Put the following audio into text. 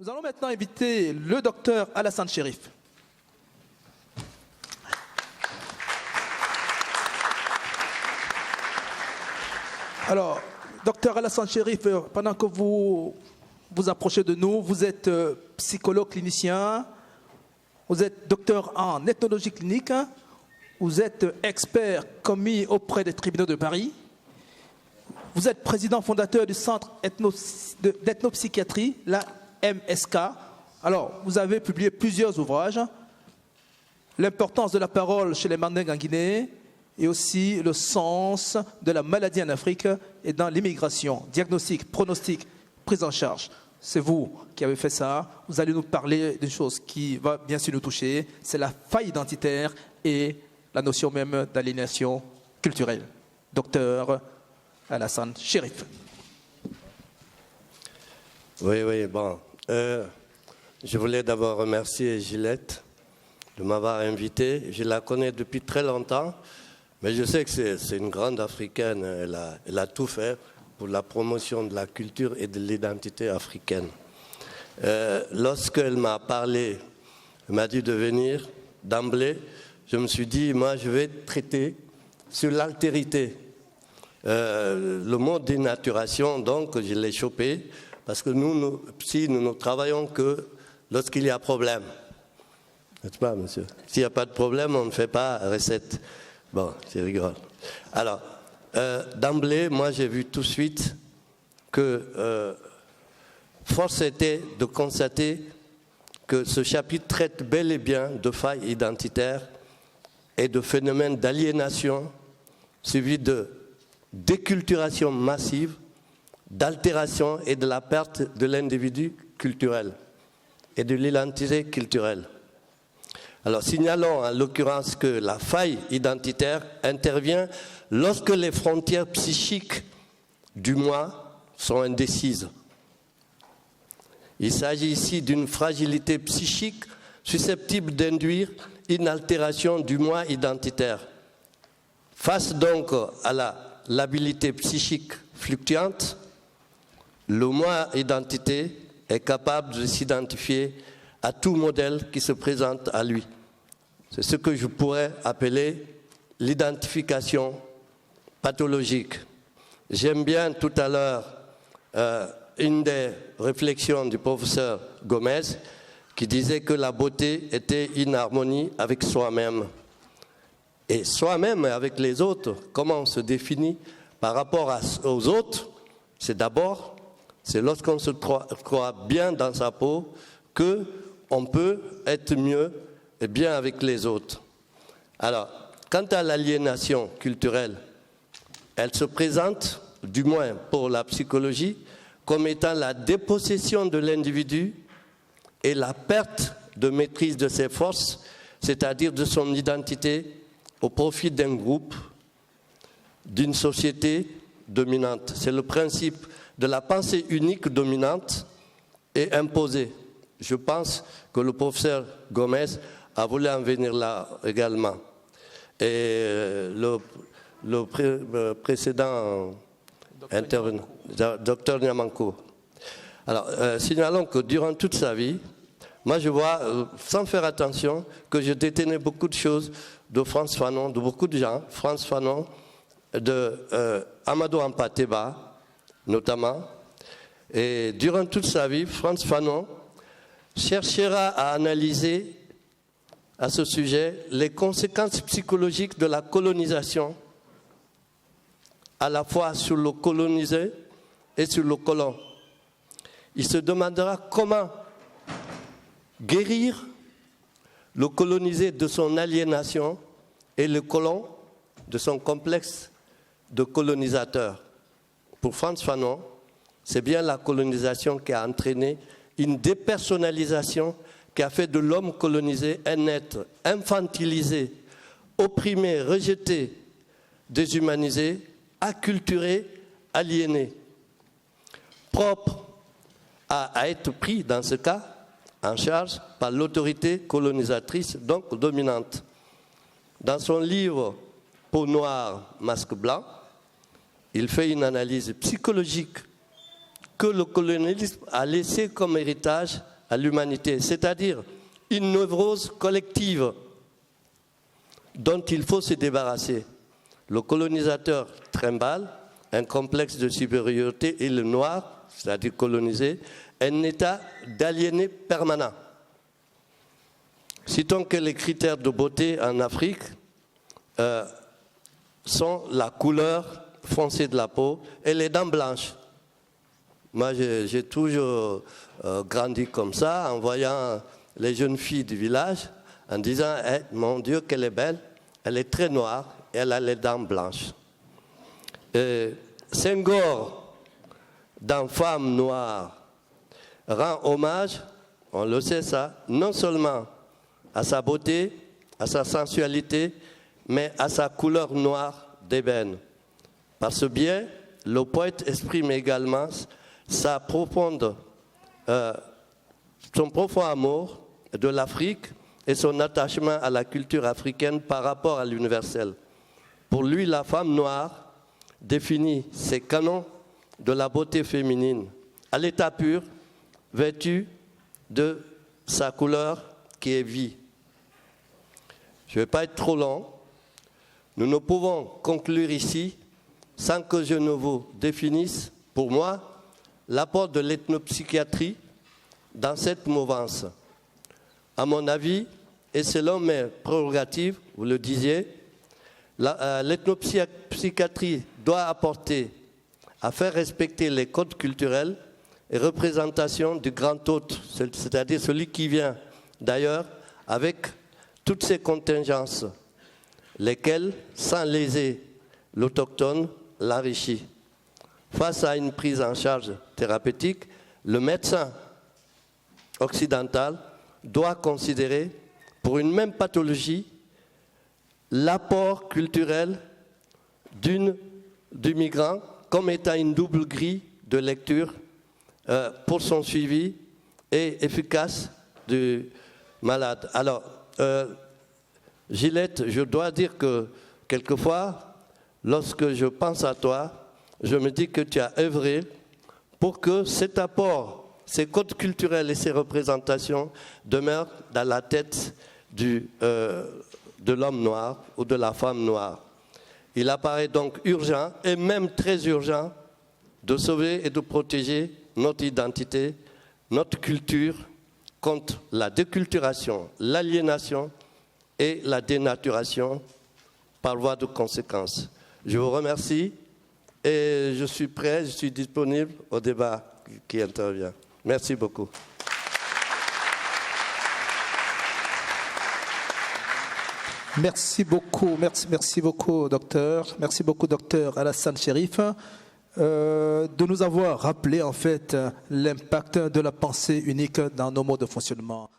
Nous allons maintenant inviter le docteur Alassane Chérif. Alors, docteur Alassane Chérif, pendant que vous vous approchez de nous, vous êtes psychologue clinicien, vous êtes docteur en ethnologie clinique, vous êtes expert commis auprès des tribunaux de Paris, vous êtes président fondateur du centre d'ethnopsychiatrie, la MSK. Alors, vous avez publié plusieurs ouvrages, l'importance de la parole chez les Mandingues en Guinée, et aussi le sens de la maladie en Afrique et dans l'immigration, diagnostic, pronostic, prise en charge. C'est vous qui avez fait ça. Vous allez nous parler d'une chose qui va bien sûr nous toucher, c'est la faille identitaire et la notion même d'aliénation culturelle. Docteur Alassane Chérif. Oui, bon. Je voulais d'abord remercier Gillette de m'avoir invité. Je la connais depuis très longtemps. Mais je sais que c'est une grande africaine, elle a tout fait pour la promotion de la culture et de l'identité africaine. Lorsqu'elle m'a parlé, elle m'a dit de venir d'emblée, je me suis dit, moi je vais traiter sur l'altérité. Le mot dénaturation, donc je l'ai chopé, parce que nous ne travaillons que lorsqu'il y a problème. N'est-ce pas, monsieur? S'il n'y a pas de problème, on ne fait pas recette. Bon, c'est rigolo. Alors, d'emblée, moi j'ai vu tout de suite que force était de constater que ce chapitre traite bel et bien de failles identitaires et de phénomènes d'aliénation suivis de déculturation massive, d'altération et de la perte de l'individu culturel et de l'identité culturelle. Alors, signalons en l'occurrence que la faille identitaire intervient lorsque les frontières psychiques du moi sont indécises. Il s'agit ici d'une fragilité psychique susceptible d'induire une altération du moi identitaire. Face donc à la labilité psychique fluctuante, le moi identité est capable de s'identifier à tout modèle qui se présente à lui. C'est ce que je pourrais appeler l'identification pathologique. J'aime bien tout à l'heure une des réflexions du professeur Gomez qui disait que la beauté était une harmonie avec soi-même. Et soi-même et avec les autres, comment on se définit par rapport aux autres? C'est lorsqu'on se croit bien dans sa peau qu'on peut être mieux et bien avec les autres. Alors, quant à l'aliénation culturelle, elle se présente, du moins pour la psychologie, comme étant la dépossession de l'individu et la perte de maîtrise de ses forces, c'est-à-dire de son identité, au profit d'un groupe, d'une société dominante. C'est le principe de la pensée unique dominante et imposée. Je pense que le professeur Gomez a voulu en venir là également. Et le précédent intervenant, docteur Niamanko. Alors, signalons que durant toute sa vie, moi je vois, sans faire attention, que je détenais beaucoup de choses de Frantz Fanon, de beaucoup de gens, Frantz Fanon, de Amadou Hampâté-Bâ, notamment. Et durant toute sa vie, Frantz Fanon cherchera à analyser à ce sujet les conséquences psychologiques de la colonisation, à la fois sur le colonisé et sur le colon. Il se demandera comment guérir le colonisé de son aliénation et le colon de son complexe de colonisateur. Pour Frantz Fanon, c'est bien la colonisation qui a entraîné une dépersonnalisation qui a fait de l'homme colonisé un être infantilisé, opprimé, rejeté, déshumanisé, acculturé, aliéné, propre à être pris dans ce cas en charge par l'autorité colonisatrice, donc dominante. Dans son livre « Peau noire, masque blanc », il fait une analyse psychologique que le colonialisme a laissé comme héritage à l'humanité, c'est-à-dire une névrose collective dont il faut se débarrasser. Le colonisateur trimballe un complexe de supériorité et le noir, c'est-à-dire colonisé, un état d'aliéné permanent. Citons que les critères de beauté en Afrique sont la couleur foncée de la peau et les dents blanches. Moi, j'ai toujours grandi comme ça, en voyant les jeunes filles du village, en disant hey, « Mon Dieu, qu'elle est belle, elle est très noire et elle a les dents blanches. » Senghor, dans Femme noire, rend hommage, on le sait ça, non seulement à sa beauté, à sa sensualité, mais à sa couleur noire d'ébène. Par ce biais, le poète exprime également son profond amour de l'Afrique et son attachement à la culture africaine par rapport à l'universel. Pour lui, la femme noire définit ses canons de la beauté féminine, à l'état pur, vêtue de sa couleur qui est vie. Je ne vais pas être trop long. Nous ne pouvons conclure ici sans que je ne vous définisse, pour moi, l'apport de l'ethnopsychiatrie dans cette mouvance. À mon avis, et selon mes prérogatives, vous le disiez, l'ethnopsychiatrie doit apporter à faire respecter les codes culturels et représentations du grand hôte, c'est-à-dire celui qui vient d'ailleurs avec toutes ces contingences, lesquelles, sans léser l'autochtone, l'enrichit. Face à une prise en charge thérapeutique, le médecin occidental doit considérer, pour une même pathologie, l'apport culturel du migrant comme étant une double grille de lecture pour son suivi et efficace du malade. Alors, Gillette, je dois dire que quelquefois, lorsque je pense à toi, je me dis que tu as œuvré pour que cet apport, ces codes culturels et ces représentations demeurent dans la tête de l'homme noir ou de la femme noire. Il apparaît donc urgent, et même très urgent, de sauver et de protéger notre identité, notre culture contre la déculturation, l'aliénation et la dénaturation par voie de conséquence. Je vous remercie et je suis prêt, je suis disponible au débat qui intervient. Merci beaucoup. Merci beaucoup, merci beaucoup, docteur. Merci beaucoup, docteur Alassane Chérif, de nous avoir rappelé en fait l'impact de la pensée unique dans nos modes de fonctionnement.